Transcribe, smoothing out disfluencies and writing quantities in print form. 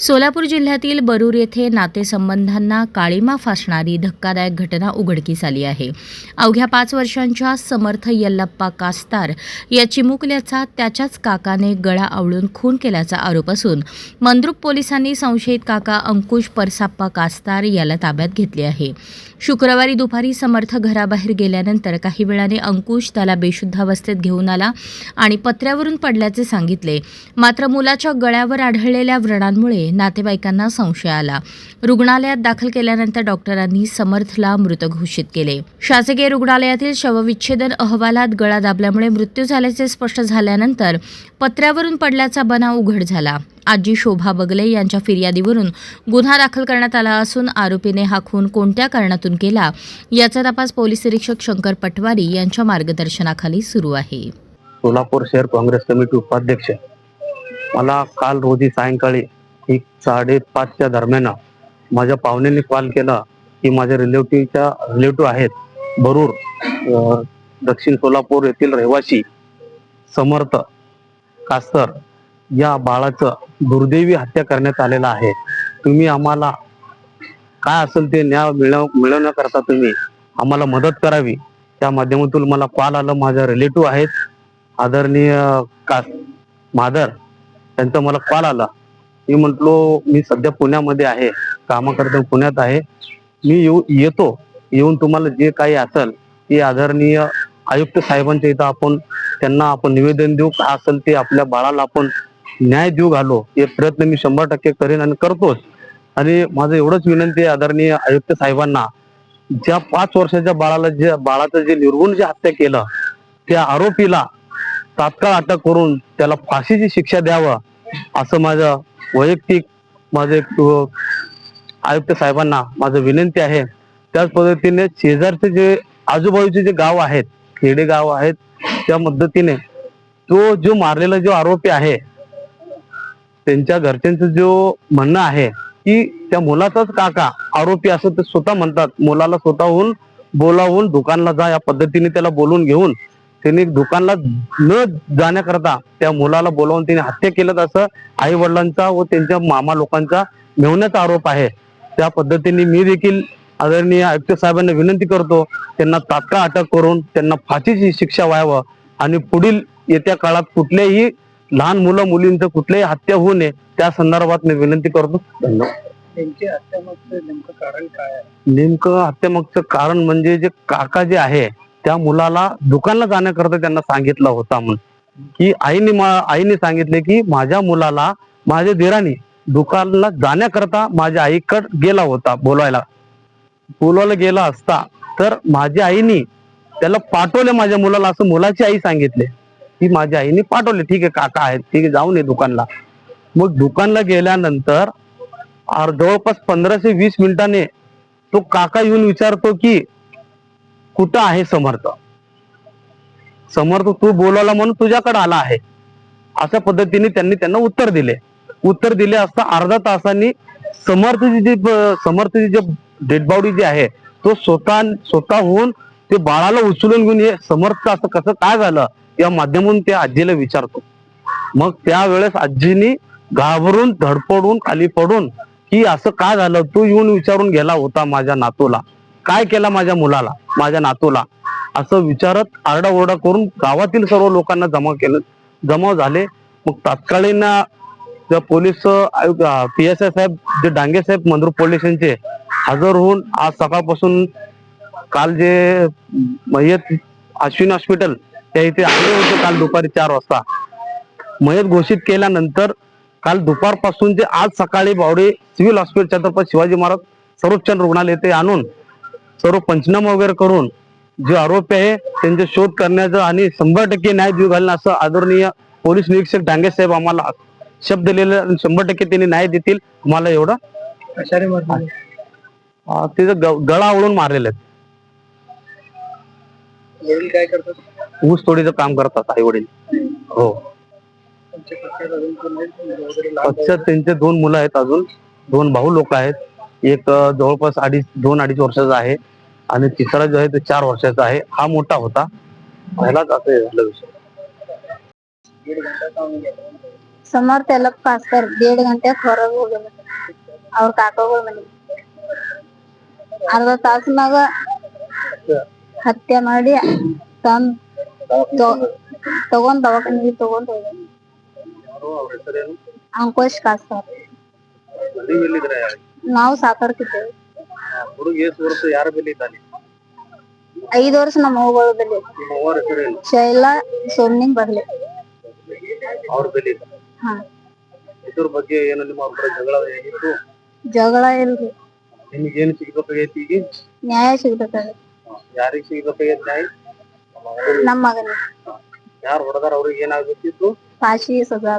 सोलापूर जिल्ह्यातील बरूर येथे नातेसंबंधांना काळीमा फासणारी धक्कादायक घटना उघडकीस आली आहे. अवघ्या 5 वर्षांच्या समर्थ यल्लप्पा कास्तार या चिमुकल्याचा त्याच्याच काकाने गळा आवळून खून केल्याचा आरोप असून मंद्रुप पोलिसांनी संशयित काका अंकुश परसाप्पा कास्तार याला ताब्यात घेतले आहे. शुक्रवारी दुपारी समर्थ घराबाहेर गेल्यानंतर काही वेळाने अंकुश त्याला बेशुद्ध अवस्थेत घेऊन आला आणि पत्र्यावरून पडल्याचे सांगितले. मात्र मुलाच्या गळ्यावर आढळलेल्या व्रणांमुळे नातेवाईकांना संशय आला. रुग्णालयात दाखल केल्यानंतर डॉक्टरांनी समर्थला मृत घोषित केले. शासकीय रुग्णालयातील शवविच्छेदन अहवालात गळा दाबल्यामुळे मृत्यू झाल्याचे स्पष्ट झाल्यानंतर पत्र्यावरून पडल्याचा बनाव उघड झाला. आजी शोभा बगले यांच्या फिर्यादीवरून गुन्हा दाखल करण्यात आला असून आरोपीने हा खून कोणत्या कारणातून केला याचा तपास पोलीस निरीक्षक शंकर पटवारी यांच्या मार्गदर्शनाखाली सुरू आहे. सोलापूर शहर काँग्रेस कमिटी उपाध्यक्ष मला काल रोजी सायंकाळी 5:30च्या दरम्यान माझ्या पाहुण्यांनी कॉल केला की माझ्या रिलेटिव्ह आहेत बरूर दक्षिण सोलापूर येथील रहिवासी समर्थ कास्तर या बाळाचं दुर्दैवी हत्या करण्यात आलेला आहे. तुम्ही आम्हाला काय असेल ते न्याय मिळवण्याकरता तुम्ही आम्हाला मदत करावी. त्या माध्यमातून मला कॉल आला. माझ्या रिलेटिव्ह आहेत आदरणीय मादर, त्यांचा मला कॉल आला. मी म्हटलो मी सध्या पुण्यामध्ये आहे, कामाकरता पुण्यात आहे. मी येऊन तुम्हाला जे काही असेल ते आदरणीय आयुक्त साहेबांच्या इथं त्यांना आपण निवेदन देऊ. काय असेल ते आपल्या बाळाला आपण न्याय देऊ घालो हे प्रयत्न मी 100% करेन आणि करतोच. आणि माझं एवढंच विनंती आहे आदरणीय आयुक्त साहेबांना, ज्या 5 वर्षाच्या बाळाचं जे निर्गुण हत्या केलं त्या आरोपीला तात्काळ अटक करून त्याला फाशीची शिक्षा द्यावं असं माझं वैयक्तिक आयुक्त साहेबांना माझं विनंती आहे. त्याच पद्धतीने शेजारचे जे आजूबाजूचे जे गाव आहेत, खेडे गाव आहेत, त्या पद्धतीने तो जो मारलेला जो आरोपी आहे त्यांच्या घरच्यांचं जो म्हणणं आहे की त्या मुलाचाच काका आरोपी असं ते स्वतः म्हणतात. मुलाला स्वतःहून बोलावून दुकानला जा या पद्धतीने त्याला बोलून घेऊन त्यांनी दुकानला न जाण्याकरता त्या मुलाला बोलावून त्यांनी हत्या केलं असं आई वडिलांचा व त्यांच्या मामा लोकांचा मेवण्याचा आरोप आहे. त्या पद्धतीने मी देखील आदरणीय आयुक्त साहेबांना विनंती करतो त्यांना तात्काळ अटक करून त्यांना फाशीची शिक्षा व्हावं आणि पुढील येत्या काळात कुठल्याही लहान मुलं मुलींचं कुठल्याही हत्या होऊ नये त्या संदर्भात मी विनंती करतो. धन्यवाद. नेमकं कारण काय आहे? नेमकं हत्यामागचं कारण म्हणजे जे काका जे आहे त्या मुलाला दुकानला जाण्याकरता त्यांना सांगितलं होता म्हणून की आईने सांगितले की माझ्या मुलाला माझ्या दिराने दुकानला जाण्याकरता माझ्या आईकडे गेला होता. बोलवायला गेला असता तर माझ्या आईने त्याला पाठवले माझ्या मुलाला असं मुलाची आई सांगितले की माझ्या आईने पाठवले. ठीक आहे काका आहेत, ठीक आहे जाऊन ये दुकानला. मग दुकानला गेल्यानंतर जवळपास 15 ते 20 मिनिटांनी तो काका येऊन विचारतो की कुठं आहे समर्थ तू बोलवला म्हणून तुझ्याकडे आला आहे अशा पद्धतीने त्यांना उत्तर दिले असता अर्धा तासांनी समर्थची जे डेड बॉडी जी आहे तो स्वतःहून ते बाळाला उचलून घेऊन ये समर्थ असं कसं काय झालं या माध्यमातून त्या आजीला विचारतो. मग त्यावेळेस आजीनी घाबरून धडपडून खाली पडून की असं काय झालं, तू येऊन विचारून गेला होता माझ्या नातूला, काय केला माझ्या मुलाला, माझ्या नातूला असं विचारत आरडाओरडा करून गावातील सर्व लोकांना जमा झाले. मग तात्कालीन पोलीस आयुक्त PSI साहेब जे डांगे साहेब मंद्रुप पोलीस स्टेशनचे हजर होऊन आज सकाळपासून काल जे मयत अश्विन हॉस्पिटल त्या इथे आले होते. काल दुपारी 4 वाजता मयत घोषित केल्यानंतर काल दुपारपासून जे आज सकाळी बावडे सिव्हिल हॉस्पिटल छत्रपती शिवाजी महाराज सर्वोच्च रुग्णालय येथे आणून सर्व पंचनामा वगैरे करून जे आरोपी आहे त्यांचे शोध करण्याचं आणि 100% न्याय देऊ घालणं असं आदरणीय पोलीस निरीक्षक डांगे साहेब आम्हाला शब्द दिलेला 100% त्यांनी न्याय देतील. मला एवढं तिचं गळा आवळून मारलेलं आहे. वडील काय करतात? ऊस तोडीचं काम करतात आई वडील. हो, पश्चात त्यांचे 2 मुलं आहेत, अजून 2 भाऊ लोक आहेत. एक जवळपास 2-2.5 वर्षाचा आहे आणि तिसरा जो आहे तो 4 वर्षाचा आहे. हा मोठा होता पहिलाच असं झालं विषय. ಸಮರ್ಥ ಎಲ್ಲಪ್ಪ ಕಾಸ್ತಾರ 1.5 ಗಂಟೆ ಹೊರಗೆ ಹೋಗ್ಯಾರ ಅವ್ರ ಕಾಕಾಗಳ ಮನೆ ಅರ್ಧ ತಾಸಿನಾಗ ಹತ್ಯೆ ಮಾಡಿ ತಂದ್ ತಗೊಂಡ್ ದವಾಖಾನಿಗೆ ತಗೊಂಡ್ ಹೋಗ್ಯಾರ. ಯಾರು ಅವ್ರ ಹೆಸರೇನು? ಅಂಕುಶ್ ಕಾಸ್ತಾರ. ನೀವ್ ಎಲ್ಲಿದ್ರೆ? ನಾವು ಸಾಕಾಡ್ತಿದ್ದೇವೆ. ಹುಡುಗ ಎಷ್ಟು ವರ್ಷ ಯಾರ ಬೆಲೆ ಇದ್ದಾನೆ? 5 ವರ್ಷ ನಮ್ಮ ಅವ್ವಗಳ ಬೆಲೆ. ನಿಮ್ಮ ಅವ್ವರ ಹೆಸರೇನು? ಶೈಲಾ ಸೋಮ್ನಿಂಗ್ ಬರ್ಲಿ. ಅವ್ರ ಬೆಲೆ ಇದ್ದಾನೆ. ಹಾ, ಇದ್ರ ಬಗ್ಗೆ ಏನು ನಿಮ್ಮ ಒಬ್ಬರ ಜಗಳ ಏನಿತ್ತು? ಜಗಳ ಇಲ್ರಿ, ನಿಮ್ಗೆ ಏನು ಸಿಗ್ಬೇಕಾಗೈತಿ ಈಗ? ನ್ಯಾಯ ಸಿಗ್ಬೇಕಾಗ ಯಾರಿಗ್ ಸಿಗ್ಬೇಕಾಗೈತಿ ನ್ಯಾಯ? ನಮ್ಮ ಮಗನಿಗೆ ಯಾರು ಹೊಡೆದಾರ ಅವ್ರಿಗೆ ಏನಾಗ್ಬೇಕಿತ್ತು? ಫಾಶಿ ಸಜಾ.